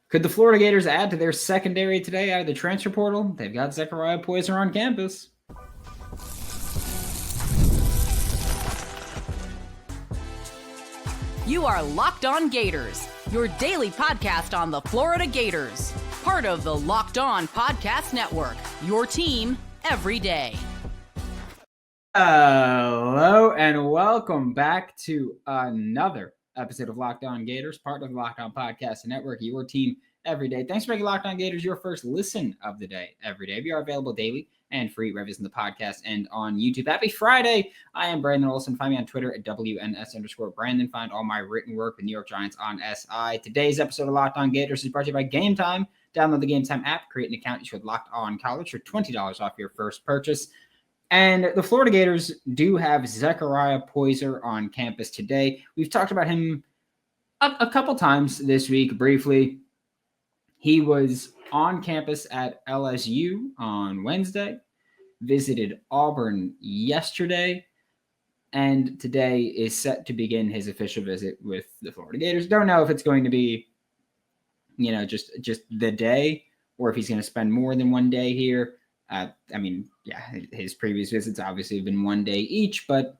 Could the Florida Gators add to their secondary today out of the transfer portal? They've got Zechariah Poyser on campus. You are Locked On Gators, your daily podcast on the Florida Gators. Part of the Locked On Podcast Network, your team every day. Hello and welcome back to another episode of Locked On Gators, part of the Locked On Podcast Network, your team every day. Thanks for making Locked On Gators your first listen of the day every day. We are available daily and free wherever in the podcast and on YouTube. Happy Friday. I am Brandon Olsen. Find me on Twitter at WNS_Brandon. Find all my written work with New York Giants on SI. Today's episode of Locked On Gators is brought to you by Gametime. Download the Gametime app, create an account, use code Locked On College for $20 off your first purchase. And the Florida Gators do have Zechariah Poyser on campus today. We've talked about him a couple times this week briefly. He was on campus at LSU on Wednesday, visited Auburn yesterday, and today is set to begin his official visit with the Florida Gators. Don't know if it's going to be, just the day or if he's going to spend more than one day here. His previous visits obviously have been one day each, but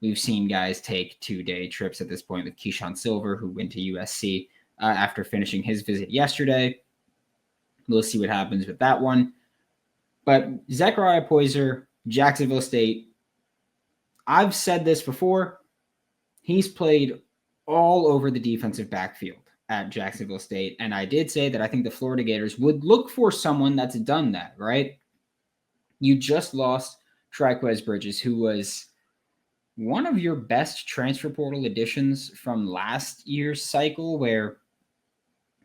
we've seen guys take 2-day trips at this point with Keyshawn Silver, who went to USC after finishing his visit yesterday. We'll see what happens with that one. But Zechariah Poyser, Jacksonville State, I've said this before, he's played all over the defensive backfield at Jacksonville State, and I did say that I think the Florida Gators would look for someone that's done that, right? You just lost Triquez Bridges, who was one of your best transfer portal additions from last year's cycle, where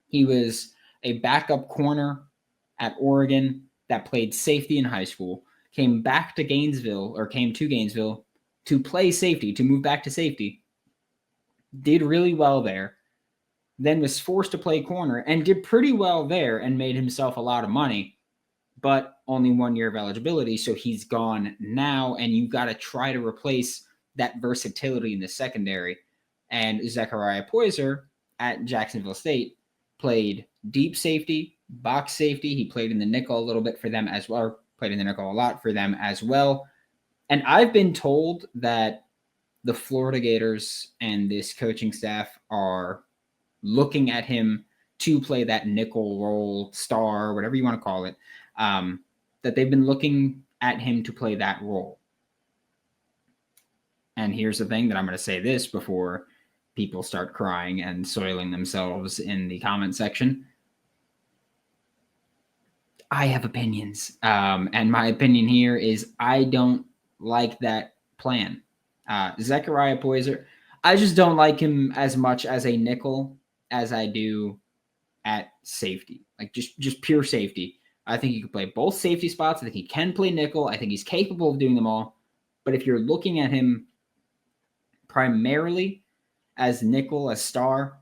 he was a backup corner at Oregon that played safety in high school, came to Gainesville to play safety, to move back to safety, did really well there, then was forced to play corner and did pretty well there and made himself a lot of money, but only 1 year of eligibility. So he's gone now, and you've got to try to replace that versatility in the secondary. And Zechariah Poyser at Jacksonville State played deep safety, box safety. He played in the nickel a little bit for them as well, played in the nickel a lot for them as well. And I've been told that the Florida Gators and this coaching staff are looking at him to play that nickel role, star, whatever you want to call it, that they've been looking at him to play that role. And here's the thing that I'm going to say this before people start crying and soiling themselves in the comment section. I have opinions. And my opinion here is I don't like that plan. Zechariah Poyser, I just don't like him as much as a nickel as I do at safety, like just pure safety. I think he can play both safety spots. I think he can play nickel. I think he's capable of doing them all. But if you're looking at him primarily as nickel, as star,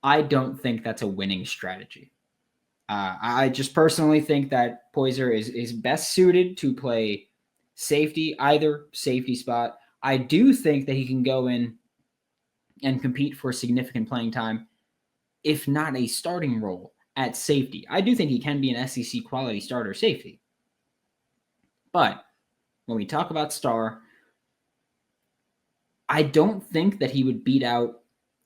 I don't think that's a winning strategy. I just personally think that Poyser is best suited to play safety, either safety spot. I do think that he can go in and compete for significant playing time, if not a starting role at safety. I do think he can be an SEC quality starter safety. But when we talk about star, I don't think that he would beat out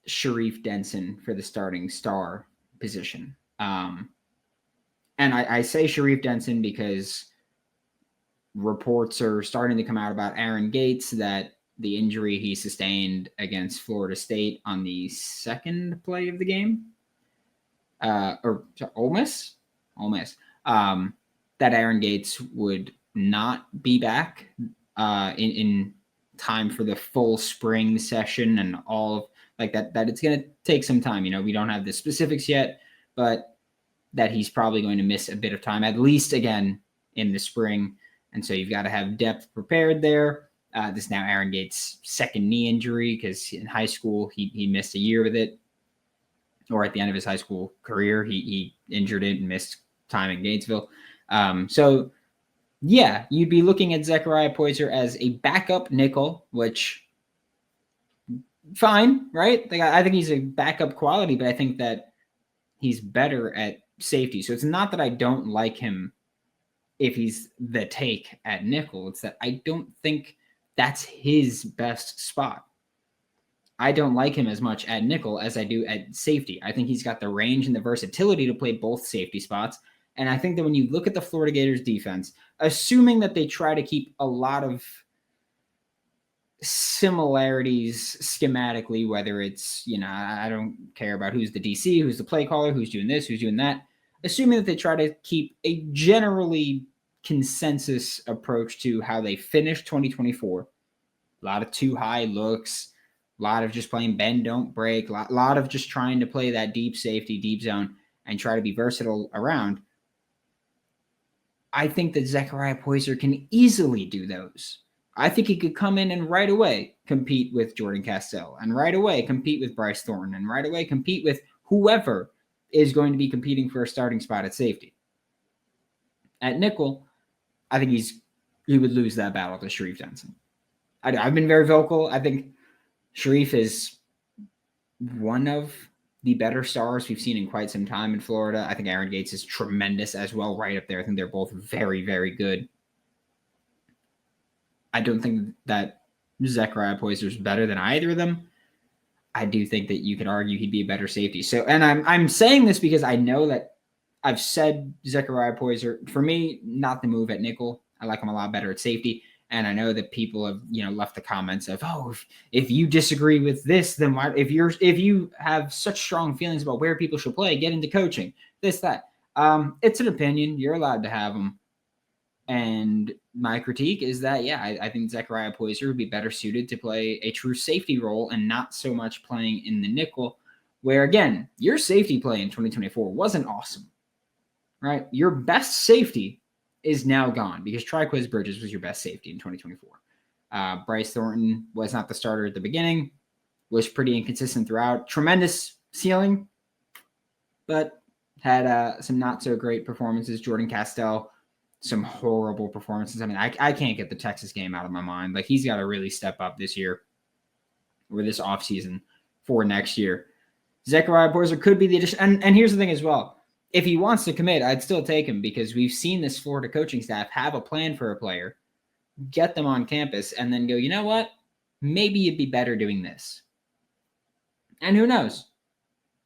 Sharif Denson for the starting star position. And I say Sharif Denson because reports are starting to come out about Aaron Gates, that the injury he sustained against Florida State on the second play of the game, Ole Miss, that Aaron Gates would not be back in time for the full spring session and all of like that it's going to take some time. We don't have the specifics yet, but that he's probably going to miss a bit of time, at least again in the spring. And so you've got to have depth prepared there. This is now Aaron Gates' second knee injury, because in high school he missed a year with it, or at the end of his high school career he injured it and missed time in Gainesville. So yeah, you'd be looking at Zechariah Poyser as a backup nickel, which fine, right? Like, I think he's a backup quality, but I think that he's better at safety. So it's not that I don't like him if he's the take at nickel. It's that I don't think that's his best spot. I don't like him as much at nickel as I do at safety. I think he's got the range and the versatility to play both safety spots. And I think that when you look at the Florida Gators defense, assuming that they try to keep a lot of similarities schematically, whether it's, I don't care about who's the DC, who's the play caller, who's doing this, who's doing that, assuming that they try to keep a generally consensus approach to how they finished 2024, a lot of too high looks, a lot of just playing bend, don't break, a lot of just trying to play that deep safety, deep zone, and try to be versatile around. I think that Zechariah Poyser can easily do those. I think he could come in and right away compete with Jordan Castell, and right away compete with Bryce Thornton, and right away compete with whoever is going to be competing for a starting spot at safety. At nickel, I think he would lose that battle to Sharif Denson. I've been very vocal. I think Sharif is one of the better stars we've seen in quite some time in Florida. I think Aaron Gates is tremendous as well, right up there. I think they're both very, very good. I don't think that Zechariah Poyser is better than either of them. I do think that you could argue he'd be a better safety. So, and I'm saying this because I know that I've said Zechariah Poyser, for me, not the move at nickel. I like him a lot better at safety. And I know that people have, left the comments of, if you disagree with this, then why? If you have such strong feelings about where people should play, get into coaching, this, that. It's an opinion. You're allowed to have them. And my critique is that, I think Zechariah Poyser would be better suited to play a true safety role and not so much playing in the nickel, where, again, your safety play in 2024 wasn't awesome, right? Your best safety is now gone because Triquez Bridges was your best safety in 2024. Bryce Thornton was not the starter at the beginning, was pretty inconsistent throughout. Tremendous ceiling, but had some not so great performances. Jordan Castell, some horrible performances. I mean, I can't get the Texas game out of my mind. Like, he's got to really step up this year or this offseason for next year. Zechariah Poyser could be the addition. And here's the thing as well. If he wants to commit, I'd still take him because we've seen this Florida coaching staff have a plan for a player, get them on campus, and then go, you know what? Maybe you'd be better doing this. And who knows?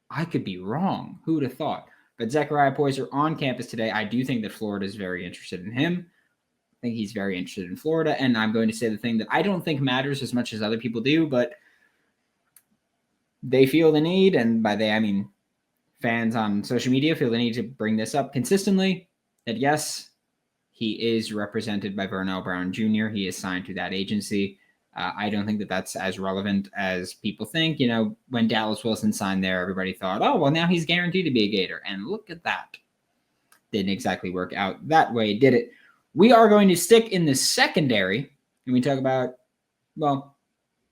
I could be wrong. Who would have thought? But Zechariah Poyser on campus today, I do think that Florida is very interested in him. I think he's very interested in Florida. And I'm going to say the thing that I don't think matters as much as other people do, but they feel the need, and by they, I mean fans on social media feel the need to bring this up consistently, that yes, he is represented by Vernell Brown Jr. He is signed to that agency. I don't think that that's as relevant as people think. When Dallas Wilson signed there, everybody thought, oh, well, now he's guaranteed to be a Gator. And look at that. Didn't exactly work out that way, did it? We are going to stick in the secondary, and we talk about,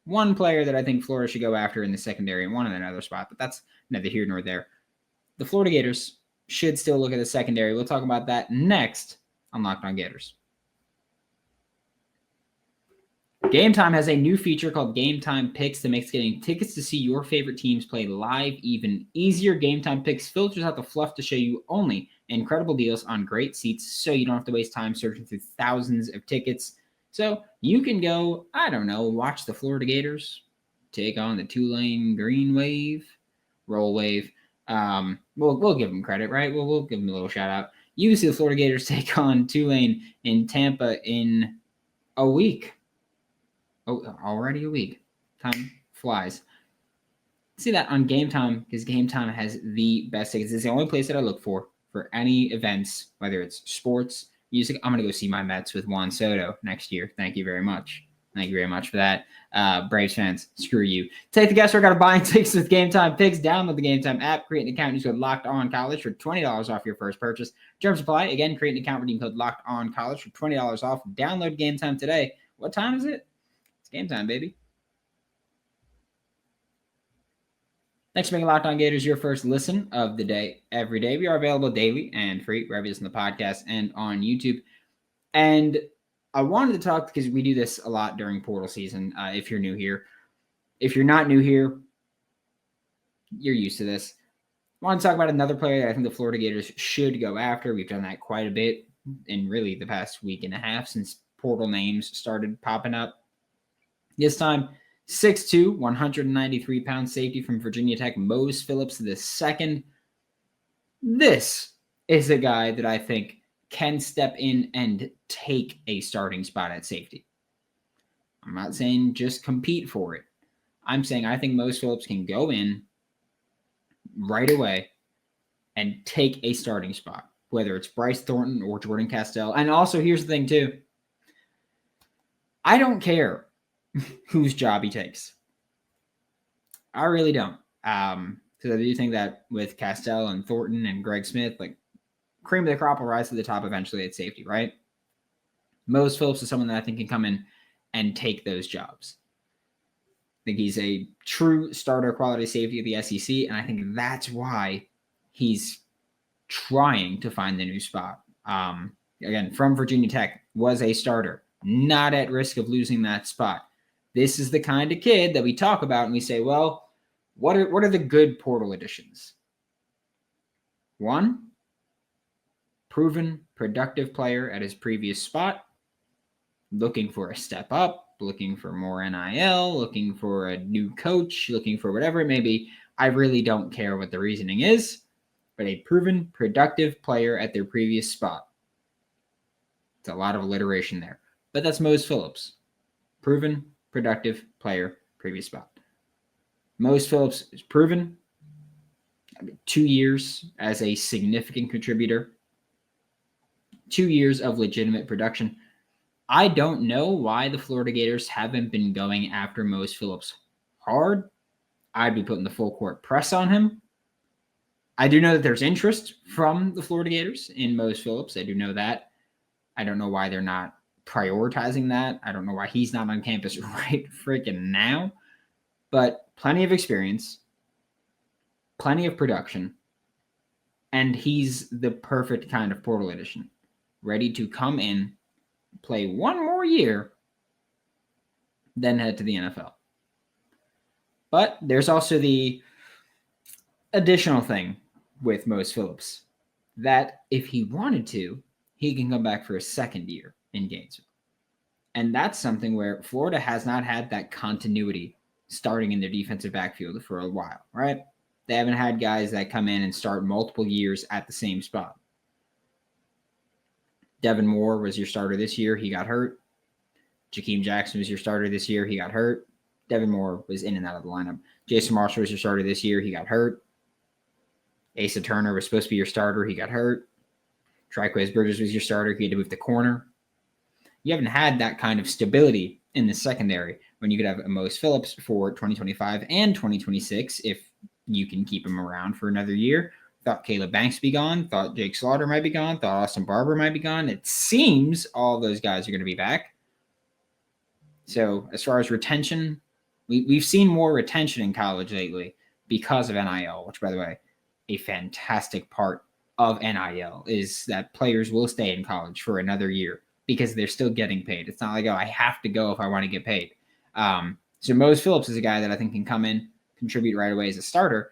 one player that I think Florida should go after in the secondary and one in another spot, but that's neither here nor there. The Florida Gators should still look at the secondary. We'll talk about that next on Locked On Gators. Gametime has a new feature called Gametime Picks that makes getting tickets to see your favorite teams play live even easier. Gametime Picks filters out the fluff to show you only incredible deals on great seats so you don't have to waste time searching through thousands of tickets. So you can go, watch the Florida Gators take on the Tulane Green Wave, Roll Wave. We'll give them credit, right? We'll give them a little shout out. You can see the Florida Gators take on Tulane in Tampa in a week. Oh, already a week. Time flies. See that on Gametime because Gametime has the best tickets. It's the only place that I look for any events, whether it's sports, music. I'm going to go see my Mets with Juan Soto next year. Thank you very much. Thank you very much for that. Braves fans, screw you. Take the guesswork out of buying tickets with Gametime Picks. Download the Gametime app, create an account, use code LOCKEDONCollege for $20 off your first purchase. Terms apply. Again, create an account, redeem code LOCKEDONCollege for $20 off. Download Gametime today. What time is it? It's game time, baby. Thanks for making Locked On Gators your first listen of the day every day. We are available daily and free wherever you listen to the podcast and on YouTube. And I wanted to talk because we do this a lot during portal season. If you're new here, if you're not new here, you're used to this. want to talk about another player that I think the Florida Gators should go after. We've done that quite a bit in really the past week and a half since portal names started popping up. This time, 6'2", 193-pound safety from Virginia Tech, Mose Phillips II. This is a guy that I think can step in and take a starting spot at safety. I'm not saying just compete for it. I'm saying I think Mose Phillips can go in right away and take a starting spot, whether it's Bryce Thornton or Jordan Castell. And also, here's the thing, too. I don't care whose job he takes. I really don't. Because I do think that with Castell and Thornton and Greg Smith, like, cream of the crop will rise to the top eventually at safety, right? Mose Phillips is someone that I think can come in and take those jobs. I think he's a true starter quality safety of the SEC, and I think that's why he's trying to find the new spot. Again, from Virginia Tech, was a starter, not at risk of losing that spot. This is the kind of kid that we talk about and we say, well, what are the good portal additions? One, proven, productive player at his previous spot, looking for a step up, looking for more NIL, looking for a new coach, looking for whatever it may be. I really don't care what the reasoning is, but a proven, productive player at their previous spot. It's a lot of alliteration there, but that's Mose Phillips. Proven, productive player, previous spot. Mose Phillips is proven. 2 years as a significant contributor. 2 years of legitimate production. I don't know why the Florida Gators haven't been going after Mose Phillips hard. I'd be putting the full court press on him. I do know that there's interest from the Florida Gators in Mose Phillips. I do know that. I don't know why they're not prioritizing that. I don't know why he's not on campus right freaking now. But plenty of experience, plenty of production, and he's the perfect kind of portal addition. Ready to come in, play one more year, then head to the NFL. But there's also the additional thing with Mose Phillips, that if he wanted to, he can come back for a second year in Gainesville. And that's something where Florida has not had that continuity starting in their defensive backfield for a while, right? They haven't had guys that come in and start multiple years at the same spot. Devin Moore was your starter this year. He got hurt. Jakeem Jackson was your starter this year. He got hurt. Devin Moore was in and out of the lineup. Jason Marshall was your starter this year. He got hurt. Asa Turner was supposed to be your starter. He got hurt. Triquez Bridges was your starter. He had to move the corner. You haven't had that kind of stability in the secondary when you could have a Mose Phillips for 2025 and 2026 if you can keep him around for another year. Thought Caleb Banks be gone. Thought Jake Slaughter might be gone. Thought Austin Barber might be gone. It seems all those guys are going to be back. So as far as retention, we've seen more retention in college lately because of NIL, which, by the way, a fantastic part of NIL is that players will stay in college for another year because they're still getting paid. It's not like, oh, I have to go if I want to get paid. So Mose Phillips is a guy that I think can come in, contribute right away as a starter,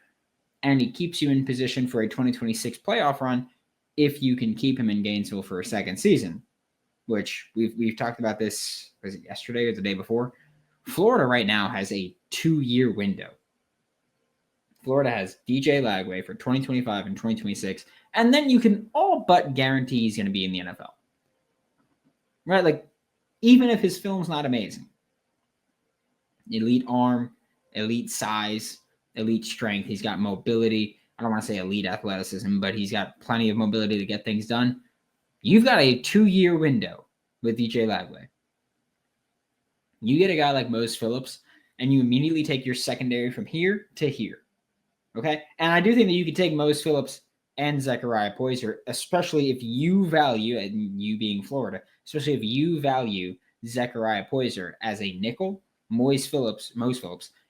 and he keeps you in position for a 2026 playoff run if you can keep him in Gainesville for a second season, which we've talked about this, was it yesterday or the day before? Florida right now has a 2-year window. Florida has DJ Lagway for 2025 and 2026, and then you can all but guarantee he's going to be in the NFL. Right? Like, even if his film's not amazing. Elite arm, elite size, elite strength. He's got mobility. I don't want to say elite athleticism, but he's got plenty of mobility to get things done. You've got a 2-year window with DJ Lagway. You get a guy like Mose Phillips, and you immediately take your secondary from here to here. Okay? And I do think that you could take Mose Phillips and Zechariah Poyser, especially if you value, and you being Florida, especially if you value Zechariah Poyser as a nickel. Mose Phillips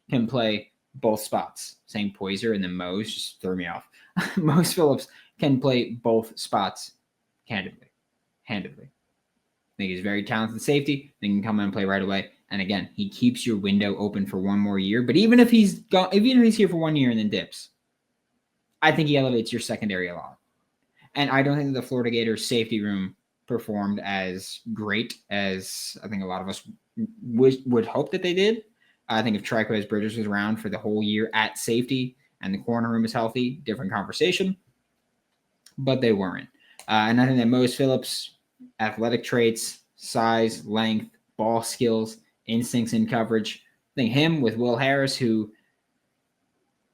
can play both spots. Saying Poyser and then Mose just threw me off. Mose Phillips can play both spots handedly. I think he's very talented safety. They can come in and play right away. And again, he keeps your window open for one more year. But even if he's here for 1 year and then dips, I think he elevates your secondary a lot. And I don't think the Florida Gators safety room performed as great as I think a lot of us would hope that they did. I think if Triquez Bridges was around for the whole year at safety and the corner room is healthy, different conversation. But they weren't. And I think that Mose Phillips, athletic traits, size, length, ball skills, instincts in coverage. I think him with Will Harris,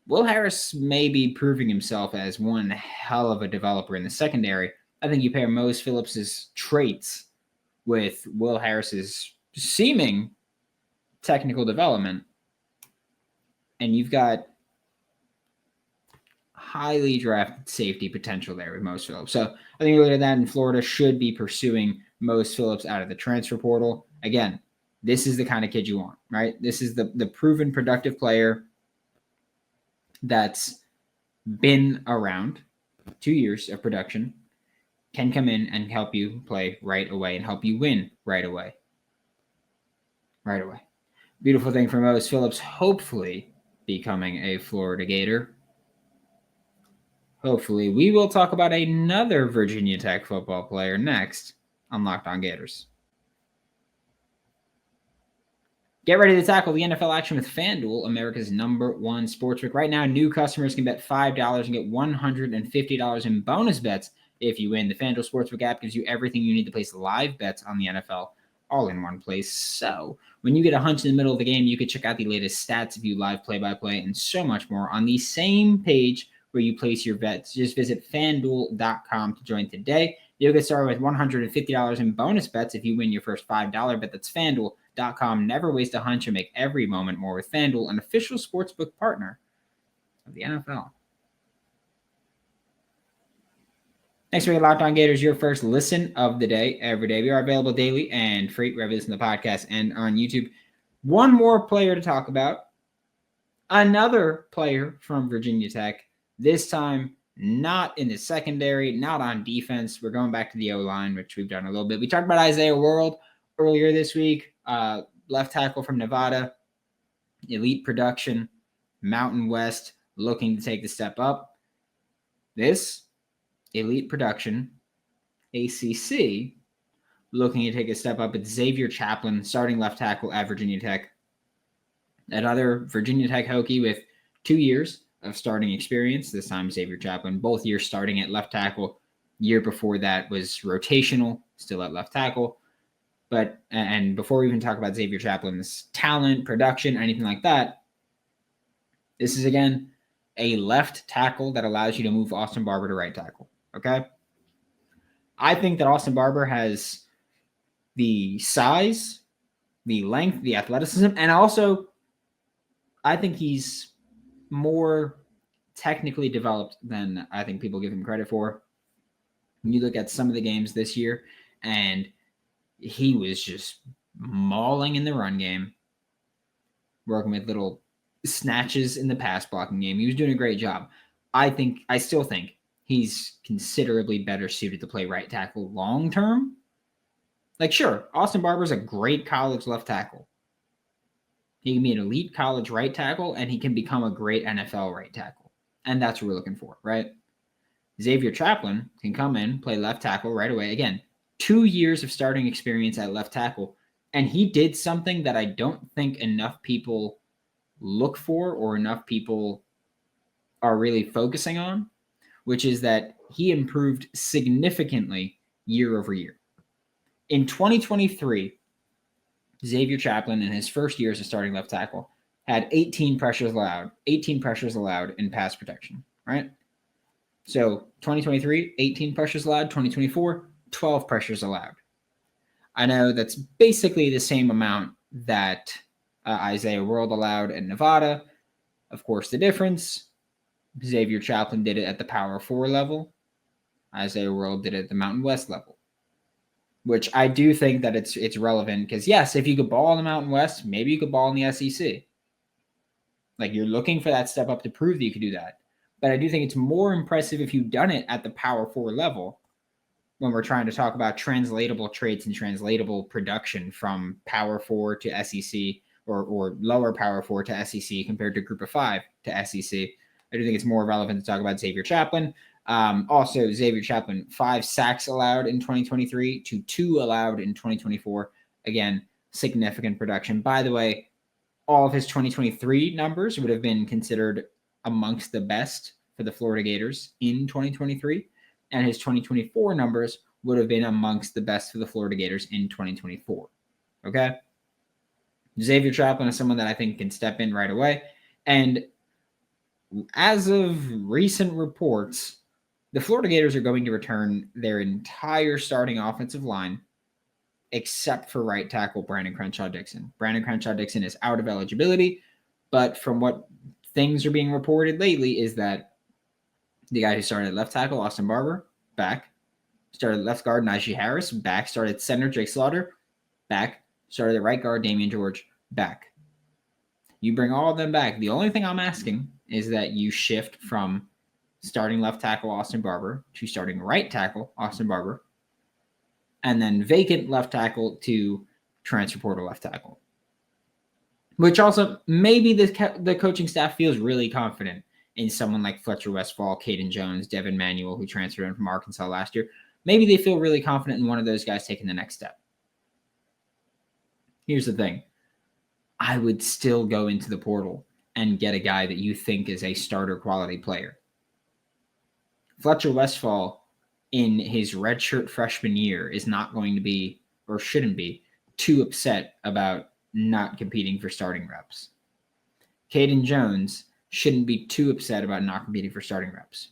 Will Harris may be proving himself as one hell of a developer in the secondary. I think you pair Mose Phillips's traits with Will Harris's seeming technical development, and you've got highly drafted safety potential there with Mose Phillips. So I think you look at that, and Florida should be pursuing Mose Phillips out of the transfer portal. Again, this is the kind of kid you want, right? This is the proven productive player that's been around 2 years of production, can come in and help you play right away and help you win right away. Right away. Beautiful thing for Mose Phillips, hopefully becoming a Florida Gator. Hopefully, we will talk about another Virginia Tech football player next on Locked On Gators. Get ready to tackle the NFL action with FanDuel, America's #1 sportsbook. Right now, new customers can bet $5 and get $150 in bonus bets if you win. The FanDuel Sportsbook app gives you everything you need to place live bets on the NFL all in one place. So when you get a hunch in the middle of the game, you can check out the latest stats, view live play-by-play, and so much more on the same page where you place your bets. Just visit FanDuel.com to join today. You'll get started with $150 in bonus bets if you win your first $5 bet. That's FanDuel.com. Never waste a hunch and make every moment more with FanDuel, an official sportsbook partner of the NFL. Thanks for Locked On Gators, your first listen of the day every day. We are available daily and free wherever you listen to the podcast and on YouTube. One more player to talk about. Another player from Virginia Tech. This time, not in the secondary, not on defense. We're going back to the O-line, which we've done a little bit. We talked about Isaiah World earlier this week. Left tackle from Nevada. Elite production. Mountain West looking to take the step up. This elite production, ACC, looking to take a step up. It's Xavier Chaplin, starting left tackle at Virginia Tech. Another Virginia Tech Hokie with 2 years of starting experience. This time Xavier Chaplin, both years starting at left tackle. Year before that was rotational, still at left tackle. But, and before we even talk about Xavier Chaplin's talent, production, anything like that, this is, again, a left tackle that allows you to move Austin Barber to right tackle. Okay? I think that Austin Barber has the size, the length, the athleticism, and also I think he's more technically developed than I think people give him credit for. When you look at some of the games this year, and he was just mauling in the run game, working with little snatches in the pass blocking game. He was doing a great job. I still think he's considerably better suited to play right tackle long term. Like, sure, Austin Barber's a great college left tackle. He can be an elite college right tackle, and he can become a great NFL right tackle. And that's what we're looking for, right? Xavier Chaplin can come in, play left tackle right away. Again, 2 years of starting experience at left tackle. And he did something that I don't think enough people look for or enough people are really focusing on, which is that he improved significantly year over year. In 2023, Xavier Chaplin, in his first year as a starting left tackle, had 18 pressures allowed in pass protection, right? So 2023, 18 pressures allowed. 2024, 12 pressures allowed. I know that's basically the same amount that Isaiah World allowed at Nevada. Of course, the difference, Xavier Chaplin did it at the Power 4 level. Isaiah World did it at the Mountain West level, which I do think that it's relevant because, yes, if you could ball in the Mountain West, maybe you could ball in the SEC. Like, you're looking for that step up to prove that you could do that. But I do think it's more impressive if you've done it at the Power 4 level when we're trying to talk about translatable traits and translatable production from Power 4 to SEC or lower Power 4 to SEC compared to Group of 5 to SEC. I do think it's more relevant to talk about Xavier Chaplin. Also, Xavier Chaplin, 5 sacks allowed in 2023 to 2 allowed in 2024. Again, significant production. By the way, all of his 2023 numbers would have been considered amongst the best for the Florida Gators in 2023, and his 2024 numbers would have been amongst the best for the Florida Gators in 2024. Okay? Xavier Chaplin is someone that I think can step in right away. And as of recent reports, the Florida Gators are going to return their entire starting offensive line except for right tackle Brandon Crenshaw-Dixon. Brandon Crenshaw-Dixon is out of eligibility, but from what things are being reported lately is that the guy who started at left tackle, Austin Barber, back. Started at left guard, Najee Harris, back. Started at center, Jake Slaughter, back. Started at right guard, Damian George, back. You bring all of them back. The only thing I'm asking is that you shift from starting left tackle, Austin Barber, to starting right tackle, Austin Barber, and then vacant left tackle to transfer portal left tackle. Which also, maybe the coaching staff feels really confident in someone like Fletcher Westphal, Caden Jones, Devin Manuel, who transferred in from Arkansas last year. Maybe they feel really confident in one of those guys taking the next step. Here's the thing. I would still go into the portal and get a guy that you think is a starter quality player. Fletcher Westphal, in his redshirt freshman year, is not going to be, or shouldn't be, too upset about not competing for starting reps. Caden Jones shouldn't be too upset about not competing for starting reps.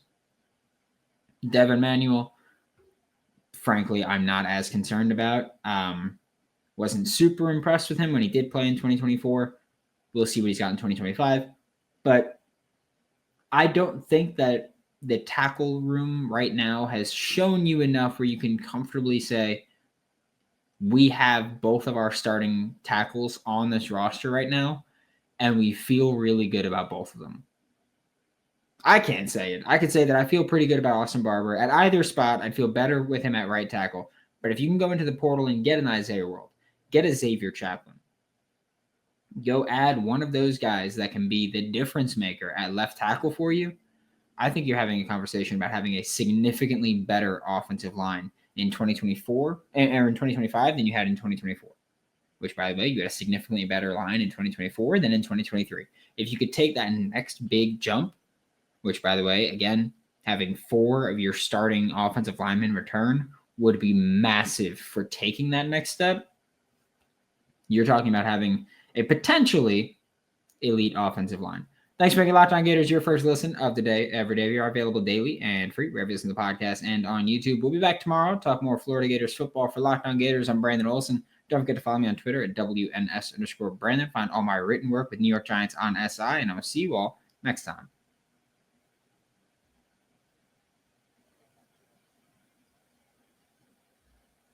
Devin Manuel, frankly, I'm not as concerned about. Wasn't super impressed with him when he did play in 2024. We'll see what he's got in 2025. But I don't think that the tackle room right now has shown you enough where you can comfortably say, we have both of our starting tackles on this roster right now, and we feel really good about both of them. I can't say it. I could say that I feel pretty good about Austin Barber. At either spot, I'd feel better with him at right tackle. But if you can go into the portal and get an Isaiah World, get a Xavier Chaplin, go add one of those guys that can be the difference maker at left tackle for you, I think you're having a conversation about having a significantly better offensive line in 2024 or in 2025 than you had in 2024, which, by the way, you had a significantly better line in 2024 than in 2023. If you could take that next big jump, which, by the way, again, having 4 of your starting offensive linemen return would be massive for taking that next step. You're talking about having a potentially elite offensive line. Thanks for making Locked On Gators your first listen of the day every day. We are available daily and free wherever you listen to the podcast and on YouTube. We'll be back tomorrow. Talk more Florida Gators football. For Locked On Gators, I'm Brandon Olsen. Don't forget to follow me on Twitter at WNS_Brandon. Find all my written work with New York Giants on SI, and I will see you all next time.